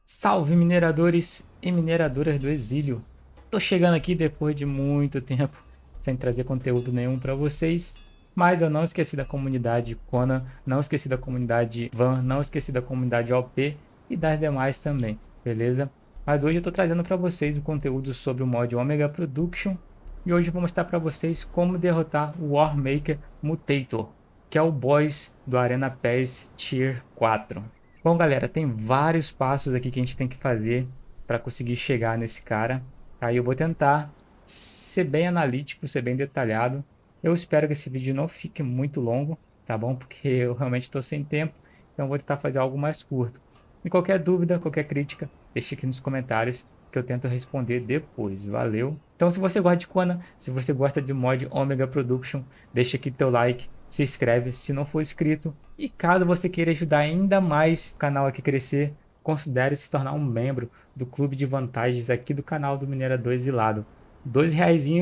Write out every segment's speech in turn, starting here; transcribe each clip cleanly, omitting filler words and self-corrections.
Salve mineradores e mineradoras do exílio. Tô chegando aqui depois de muito tempo sem trazer conteúdo nenhum para vocês, mas eu não esqueci da comunidade Conan, não esqueci da comunidade Van, não esqueci da comunidade OP e das demais também, beleza? Mas hoje eu tô trazendo para vocês o conteúdo sobre o mod Omega Production e hoje eu vou mostrar para vocês como derrotar o Warmaker Mutator, que é o boss do Arena Pass Tier 4. Bom, galera, tem vários passos aqui que a gente tem que fazer para conseguir chegar nesse cara. Aí eu vou tentar ser bem analítico, ser bem detalhado. Eu espero que esse vídeo não fique muito longo, tá bom? Porque eu realmente estou sem tempo, então eu vou tentar fazer algo mais curto. E qualquer dúvida, qualquer crítica, deixe aqui nos comentários que eu tento responder depois. Valeu? Então, se você gosta de Conan, se você gosta de mod Omega Production, deixa aqui teu like, se inscreve se não for inscrito. E caso você queira ajudar ainda mais o canal aqui a crescer, considere se tornar um membro do clube de vantagens aqui do canal do Minerador Exilado. R$ 2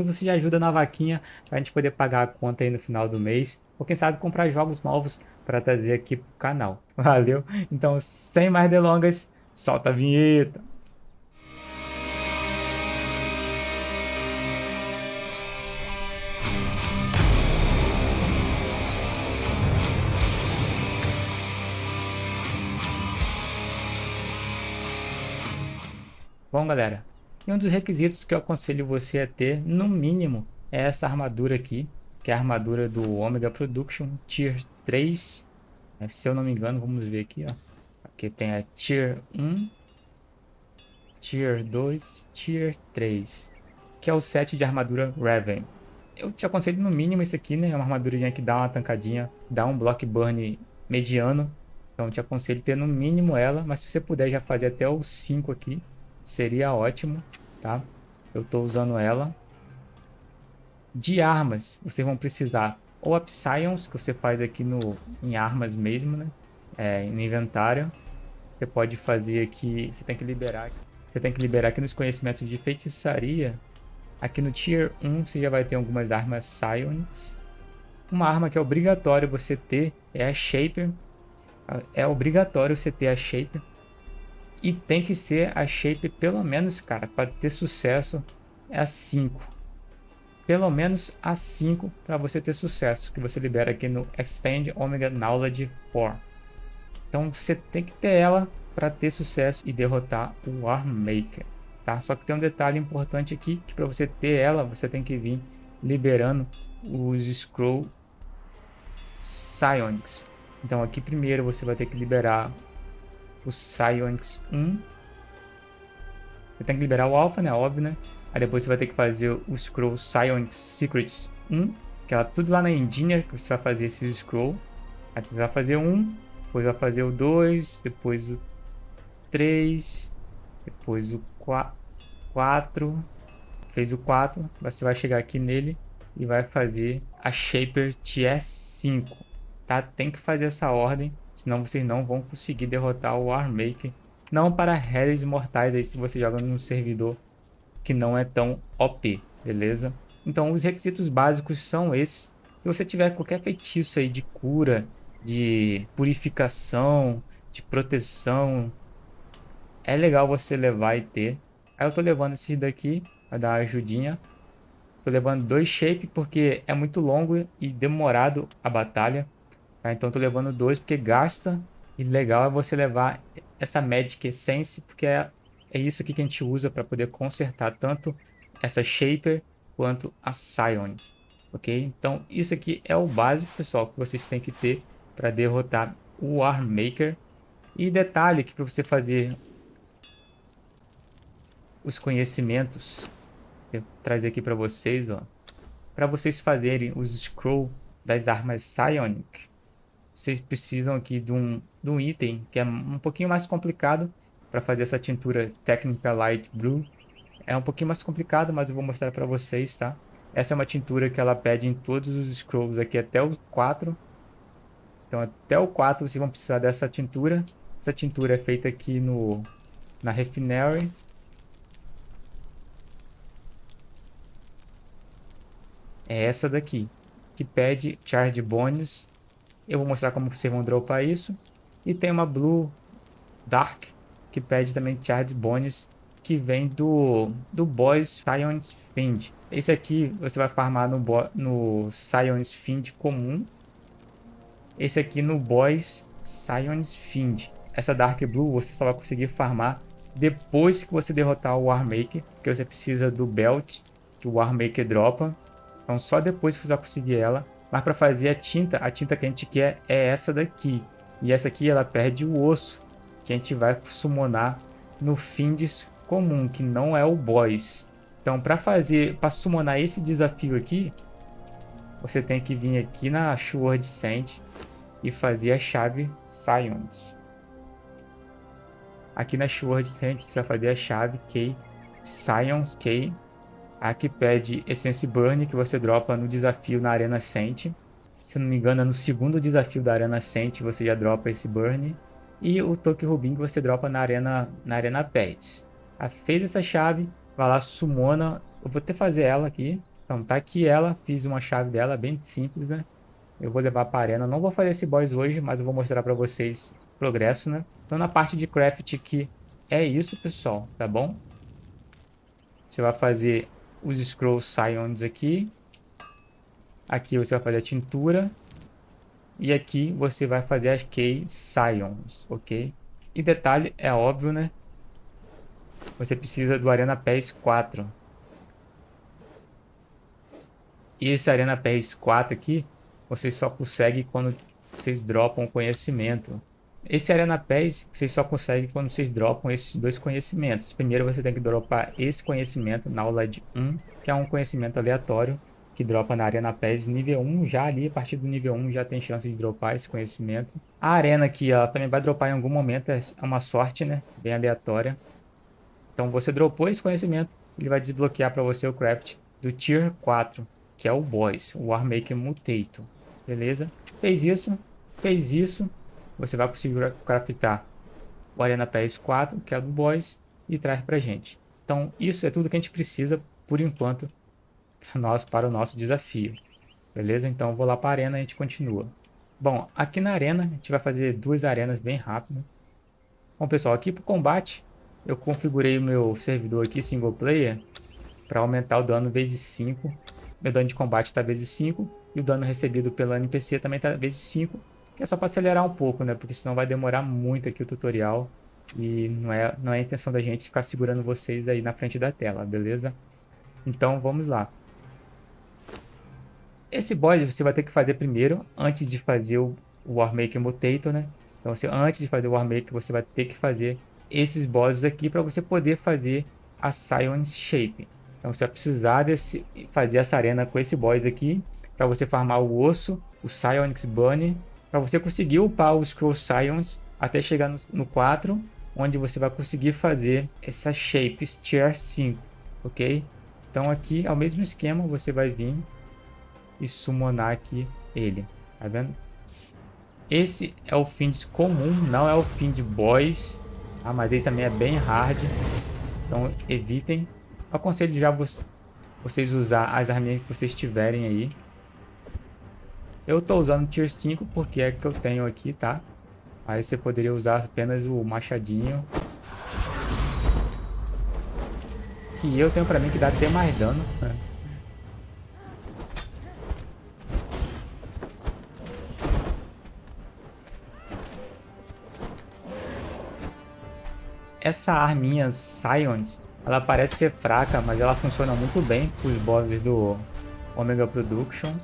você já ajuda na vaquinha para a gente poder pagar a conta aí no final do mês. Ou quem sabe comprar jogos novos para trazer aqui pro canal. Valeu? Então, sem mais delongas, solta a vinheta. Bom, galera, e um dos requisitos que eu aconselho você a ter, no mínimo, é essa armadura aqui, que é a armadura do Omega Production Tier 3. Se eu não me engano, vamos ver aqui, ó. Aqui tem a Tier 1, Tier 2, Tier 3, que é o set de armadura Raven. Eu te aconselho no mínimo esse aqui, né? É uma armadurinha que dá uma tancadinha, dá um block burn mediano. Então eu te aconselho ter no mínimo ela, mas se você puder já fazer até o 5 aqui, seria ótimo, tá? Eu estou usando ela. De armas, vocês vão precisar ou a Psyons, que você faz aqui em armas mesmo, né? No inventário. Você pode fazer aqui, você tem que liberar aqui nos conhecimentos de feitiçaria. Aqui no Tier 1 você já vai ter algumas armas Psionics. Uma arma que é obrigatório você ter é a Shaper. É obrigatório você ter a Shaper. E tem que ser a Shaper pelo menos, cara, para ter sucesso é a 5. Pelo menos a 5 para você ter sucesso, que você libera aqui no Extend Omega Knowledge 4. Então você tem que ter ela para ter sucesso e derrotar o Warmaker, tá? Só que tem um detalhe importante aqui, que para você ter ela, você tem que vir liberando os Scroll Psionics. Então aqui primeiro você vai ter que liberar o Psionics 1. Você tem que liberar o Alpha, né? Óbvio, né? Aí depois você vai ter que fazer o Scroll Psionics Secrets 1, que é tudo lá na Engineer, que você vai fazer esse Scroll. Aí você vai fazer um, depois vai fazer o 2, depois o 3, depois o 4. Fez o 4, você vai chegar aqui nele e vai fazer a Shaper TS5, tá? Tem que fazer essa ordem, senão vocês não vão conseguir derrotar o Warmaker. Não para réis mortais aí se você joga num servidor que não é tão OP, beleza? Então os requisitos básicos são esses. Se você tiver qualquer feitiço aí de cura, de purificação, de proteção, é legal você levar e ter. Aí eu tô levando esses daqui, vai dar uma ajudinha. Tô levando 2 shape porque é muito longo e demorado a batalha, tá? Então tô levando 2 porque gasta. E legal é você levar essa Magic Essence, porque é isso aqui que a gente usa para poder consertar tanto essa Shaper quanto a Psionics, ok? Então isso aqui é o básico, pessoal, que vocês têm que ter para derrotar o Warmaker. E detalhe que para você fazer os conhecimentos, eu vou trazer aqui para vocês, ó. Para vocês fazerem os scroll das armas Psionic, vocês precisam aqui de um item que é um pouquinho mais complicado para fazer essa tintura Technical Light Blue. É um pouquinho mais complicado, mas eu vou mostrar para vocês, tá? Essa é uma tintura que ela pede em todos os scrolls aqui até o 4. Então até o 4 vocês vão precisar dessa tintura. Essa tintura é feita aqui na Refinery. É essa daqui, que pede Charge Bonus. Eu vou mostrar como vocês vão dropar isso. E tem uma Blue Dark, que pede também Charge Bonus, que vem do Boss Science Fiend. Esse aqui você vai farmar no Science Fiend comum. Esse aqui no Boss Science Fiend. Essa Dark Blue você só vai conseguir farmar depois que você derrotar o Warmaker, porque você precisa do Belt que o Warmaker dropa. Então só depois que você vai conseguir ela. Mas para fazer a tinta que a gente quer é essa daqui. E essa aqui ela perde o osso, que a gente vai summonar no Fiends comum, que não é o Boss. Então para summonar esse desafio aqui, você tem que vir aqui na Sword Sand e fazer a chave Scions. Aqui na Sword Sand você vai fazer a chave K, Scions K. Aqui pede Essence Burn, que você dropa no desafio na Arena Ascent. Se não me engano, é no segundo desafio da Arena Ascent você já dropa esse Burn. E o Toque Rubin que você dropa na Arena Pets. Fez essa chave, vai lá, summona. Eu vou até fazer ela aqui. Então tá aqui ela, fiz uma chave dela, bem simples, né? Eu vou levar para a arena. Não vou fazer esse boss hoje, mas eu vou mostrar para vocês o progresso, né? Então na parte de craft aqui é isso, pessoal, tá bom? Você vai fazer os Scroll Scions aqui. Aqui você vai fazer a tintura. E aqui você vai fazer as Key Scions, ok? E detalhe, é óbvio, né? Você precisa do Arena Pass 4. E esse Arena Pass 4 aqui, vocês só conseguem quando vocês dropam conhecimento. Esse Arena Pass vocês só conseguem quando vocês dropam esses dois conhecimentos. Primeiro você tem que dropar esse conhecimento na aula de 1, que é um conhecimento aleatório, que dropa na Arena Pass nível 1. Já ali, a partir do nível 1, já tem chance de dropar esse conhecimento. A arena aqui, ela também vai dropar em algum momento, é uma sorte, né? Bem aleatória. Então você dropou esse conhecimento, ele vai desbloquear para você o craft do Tier 4, que é o Boss, o Warmaker Mutator. Beleza? Fez isso, você vai conseguir craftar o Arena Pass 4, que é do Boss, e traz pra gente. Então isso é tudo que a gente precisa, por enquanto, para o nosso desafio. Beleza? Então eu vou lá para a arena e a gente continua. Bom, aqui na arena, a gente vai fazer duas arenas bem rápido. Bom, pessoal, aqui para o combate, eu configurei o meu servidor aqui, single player, para aumentar o dano vezes 5. Meu dano de combate está vezes 5 e o dano recebido pela NPC também está vezes 5. Que é só para acelerar um pouco, né? Porque senão vai demorar muito aqui o tutorial. E não é a intenção da gente ficar segurando vocês aí na frente da tela, beleza? Então vamos lá. Esse boss você vai ter que fazer primeiro, antes de fazer o Warmaker Mutator, né? Então antes de fazer o Warmaker, você vai ter que fazer esses bosses aqui para você poder fazer a Science Shape. Então você vai precisar fazer essa arena com esse boss aqui, para você farmar o osso, o Psionics Bunny, para você conseguir upar o Scroll Science até chegar no 4, onde você vai conseguir fazer essa Shape Tier 5, ok? Então aqui é o mesmo esquema, você vai vir e summonar aqui ele, tá vendo? Esse é o Fiend comum, não é o Fiend Boss, tá? Mas ele também é bem hard, então evitem. Eu aconselho já vocês usar as arminhas que vocês tiverem aí. Eu tô usando Tier 5 porque é que eu tenho aqui, tá? Aí você poderia usar apenas o machadinho, que eu tenho pra mim que dá até mais dano, né? Essa arminha Scions, ela parece ser fraca, mas ela funciona muito bem para os bosses do Omega Production.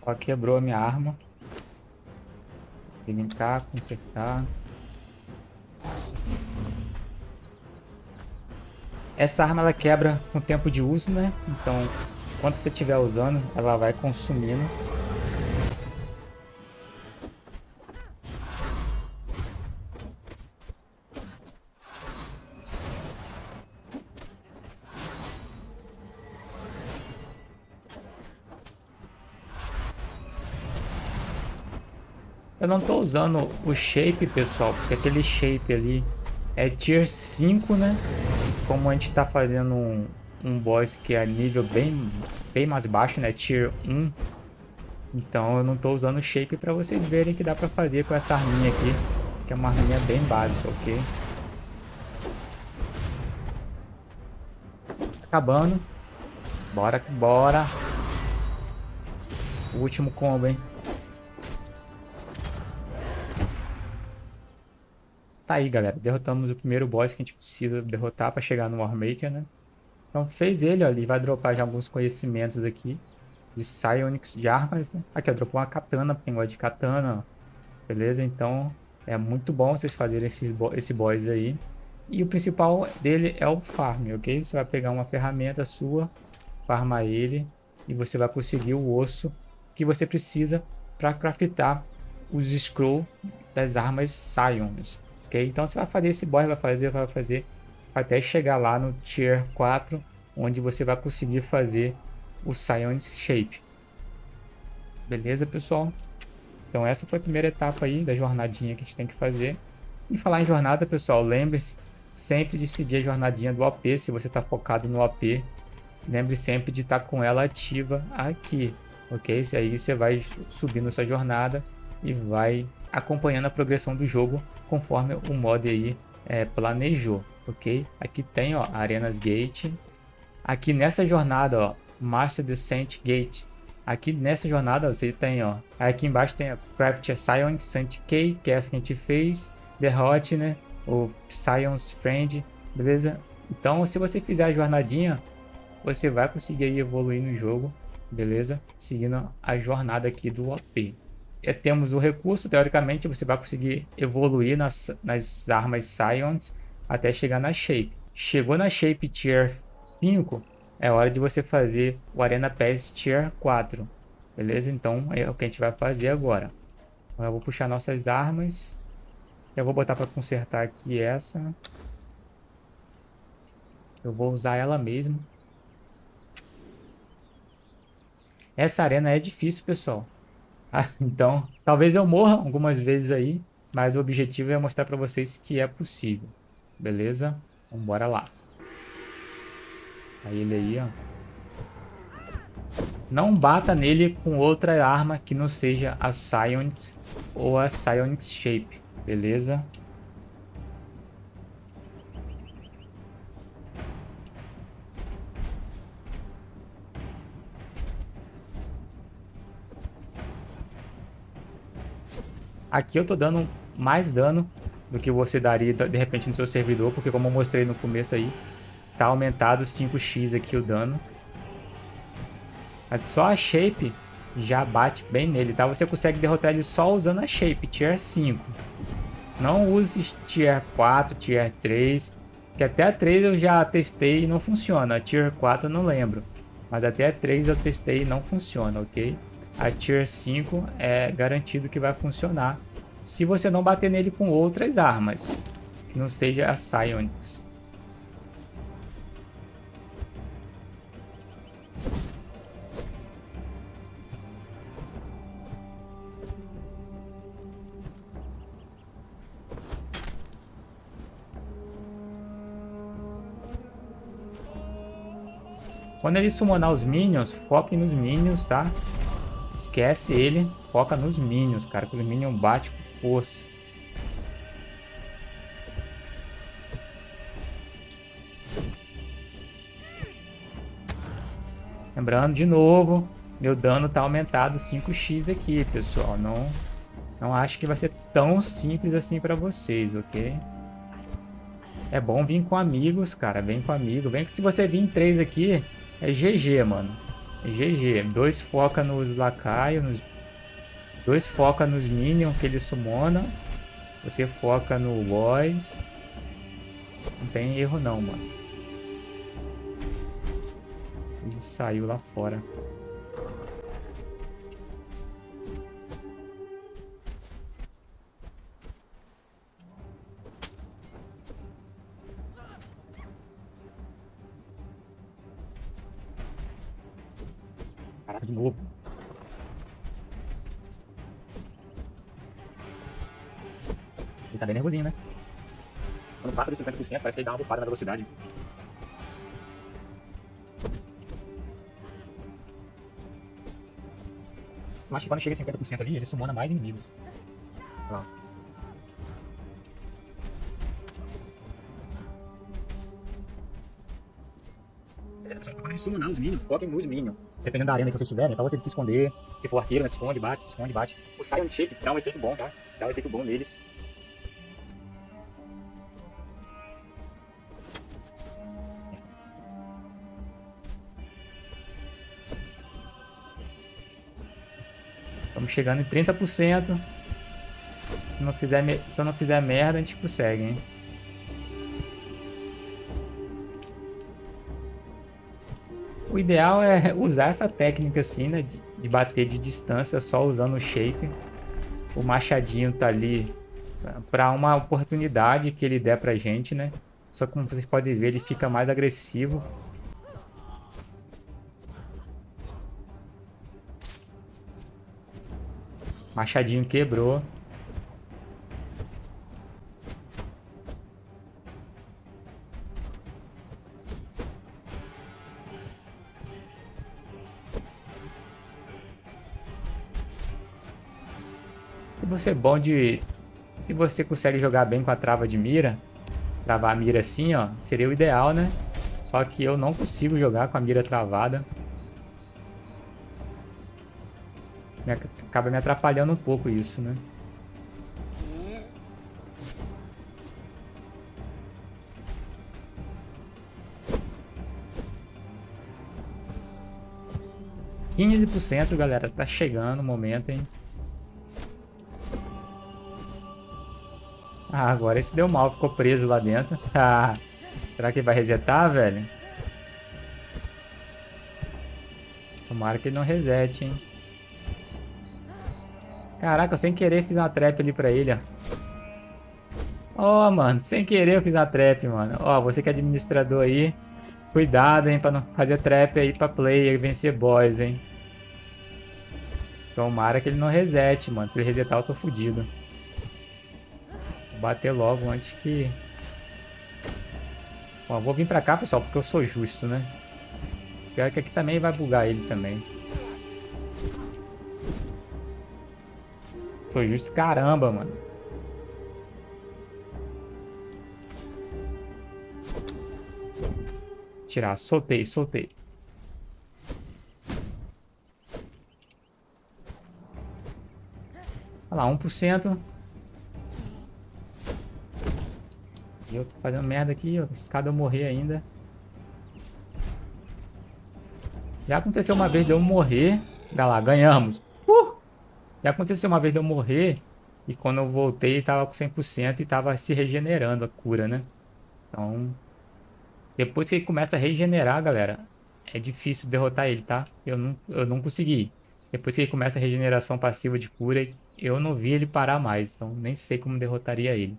Ó, quebrou a minha arma. Vem cá, consertar. Essa arma ela quebra com o tempo de uso, né? Então, enquanto você estiver usando, ela vai consumindo. Eu não tô usando o shape, pessoal, porque aquele shape ali é tier 5, né? Como a gente tá fazendo um boss que é nível bem mais baixo, né? Tier 1. Então eu não tô usando o shape para vocês verem que dá para fazer com essa arminha aqui, que é uma arminha bem básica, ok? Acabando. Bora, bora. O último combo, hein? Tá aí, galera. Derrotamos o primeiro boss que a gente precisa derrotar para chegar no Warmaker, né? Então fez ele, ó. Ele vai dropar já alguns conhecimentos aqui de Psionics de armas, né? Aqui, ó. Dropou uma katana, porque gosta de katana, ó. Beleza? Então é muito bom vocês fazerem esse boss aí. E o principal dele é o farm, ok? Você vai pegar uma ferramenta sua, farmar ele, e você vai conseguir o osso que você precisa para craftar os scroll das armas Scions, ok? Então você vai fazer esse boss, vai fazer até chegar lá no Tier 4, onde você vai conseguir fazer o Science Shape. Beleza, pessoal? Então essa foi a primeira etapa aí da jornadinha que a gente tem que fazer. E falar em jornada, pessoal, lembre-se sempre de seguir a jornadinha do AP, se você está focado no AP. Lembre sempre de estar com ela ativa aqui, ok? Isso aí você vai subindo sua jornada e vai acompanhando a progressão do jogo conforme o mod aí planejou, ok? Aqui tem, ó, Arenas Gate. Aqui nessa jornada, ó, Master Descent Gate. Aqui nessa jornada ó, você tem, ó, aqui embaixo tem a Craft a Science Saint K, que é essa que a gente fez, Derrote, né? O Science Friend, beleza? Então, se você fizer a jornadinha, você vai conseguir aí evoluir no jogo, beleza? Seguindo a jornada aqui do OP. E temos o recurso, teoricamente você vai conseguir evoluir nas armas Scions até chegar na Shape. Chegou na Shape Tier 5, é hora de você fazer o Arena Pass Tier 4, beleza? Então é o que a gente vai fazer agora. Então, eu vou puxar nossas armas. Eu vou botar para consertar aqui essa. Eu vou usar ela mesmo. Essa arena é difícil, pessoal. Então, talvez eu morra algumas vezes aí, mas o objetivo é mostrar para vocês que é possível. Beleza? Vamos embora lá. Aí ele aí, ó. Não bata nele com outra arma que não seja a Psionics ou a Psionics Shape. Beleza? Aqui eu tô dando mais dano do que você daria de repente no seu servidor, porque como eu mostrei no começo aí, tá aumentado 5x aqui o dano. Mas só a Shape já bate bem nele, tá? Você consegue derrotar ele só usando a Shape, Tier 5. Não use Tier 4, Tier 3, que até a 3 eu já testei e não funciona. A Tier 4 eu não lembro, mas até a 3 eu testei e não funciona, ok? A Tier 5 é garantido que vai funcionar se você não bater nele com outras armas, que não seja a Psionics. Quando ele summonar os minions, foque nos minions, tá? Esquece ele, foca nos minions, cara, que os minions batem com força. Lembrando de novo, meu dano tá aumentado 5x aqui, pessoal. Não acho que vai ser tão simples assim pra vocês, ok? É bom vir com amigos, cara. Vem com amigo. Vem que se você vir em 3 aqui, é GG, mano. GG. 2 foca nos lacaios, dois foca nos minions que ele summona. Você foca no boss. Não tem erro não, mano. Ele saiu lá fora. Caraca, de novo. Ele tá bem nervosinho, né? Quando passa dos 50%, parece que ele dá uma bufada na velocidade. Eu acho que quando chega a 50% ali, ele summona mais inimigos. Ó. Quando ele summonar os minions, foquem nos minions. Dependendo da arena que vocês tiverem, é só você se esconder. Se for arqueiro, né, se esconde, bate, se esconde, bate. O Sion Shape dá um efeito bom, tá? Dá um efeito bom neles. Estamos chegando em 30%. Se eu não fizer merda, a gente consegue, hein? O ideal é usar essa técnica assim, né? De bater de distância só usando o shape. O machadinho tá ali para uma oportunidade que ele der pra gente, né? Só que como vocês podem ver, ele fica mais agressivo. Machadinho quebrou. Se você é bom de... Se você consegue jogar bem com a trava de mira, travar a mira assim, ó, seria o ideal, né? Só que eu não consigo jogar com a mira travada. Acaba me atrapalhando um pouco isso, né? %, galera. Tá chegando o momento, hein? Ah, agora esse deu mal. Ficou preso lá dentro. Ah, será que ele vai resetar, velho? Tomara que ele não resete, hein? Caraca, eu sem querer fiz uma trap ali pra ele, ó. Ó, mano, sem querer eu fiz uma trap, mano. Ó, você que é administrador aí, cuidado, hein, pra não fazer trap aí pra player e vencer boss, hein. Tomara que ele não resete, mano. Se ele resetar, eu tô fudido. Vou bater logo antes que... Ó, vou vir pra cá, pessoal, porque eu sou justo, né. Pior que aqui também vai bugar ele também. Sou justo, caramba, mano. Tirar, soltei, soltei. Olha lá, 1%. E eu tô fazendo merda aqui, ó. Escada eu morrer ainda. Já aconteceu uma vez de eu morrer. Olha lá, ganhamos. Já aconteceu uma vez de eu morrer. E quando eu voltei, tava com 100% e tava se regenerando a cura, né? Então, depois que ele começa a regenerar, galera, é difícil derrotar ele, tá? Eu não consegui. Depois que ele começa a regeneração passiva de cura, eu não vi ele parar mais. Então, nem sei como derrotaria ele.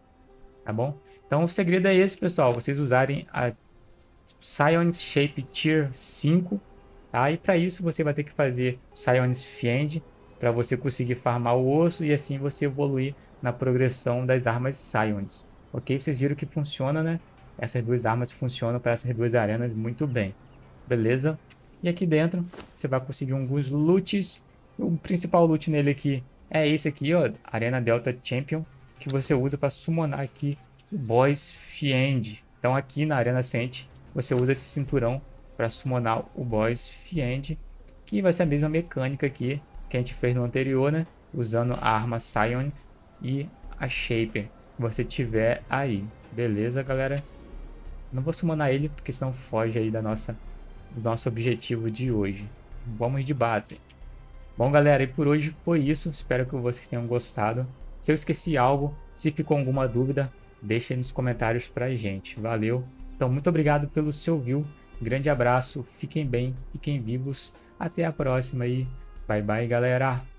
Tá bom? Então, o segredo é esse, pessoal. Vocês usarem a Sion Shape Tier 5. Tá? E para isso, você vai ter que fazer o Sion's Fiend para você conseguir farmar o osso e assim você evoluir na progressão das armas Sions. Ok? Vocês viram que funciona, né? Essas duas armas funcionam para essas duas arenas muito bem. Beleza? E aqui dentro você vai conseguir alguns loots. O principal loot nele aqui é esse aqui, ó, Arena Delta Champion, que você usa para summonar aqui o Boss Fiend. Então aqui na Arena Ascent você usa esse cinturão para summonar o Boss Fiend, que vai ser a mesma mecânica aqui que a gente fez no anterior, né? Usando a arma Sion e a Shaper que você tiver aí. Beleza, galera? Não vou summonar ele porque senão foge aí do nosso objetivo de hoje. vamos de base. Bom, galera, e por hoje foi isso. Espero que vocês tenham gostado. Se eu esqueci algo, se ficou alguma dúvida, deixa aí nos comentários pra gente. Valeu. Então, muito obrigado pelo seu view. Grande abraço, fiquem bem, fiquem vivos. Até a próxima e bye bye, galera.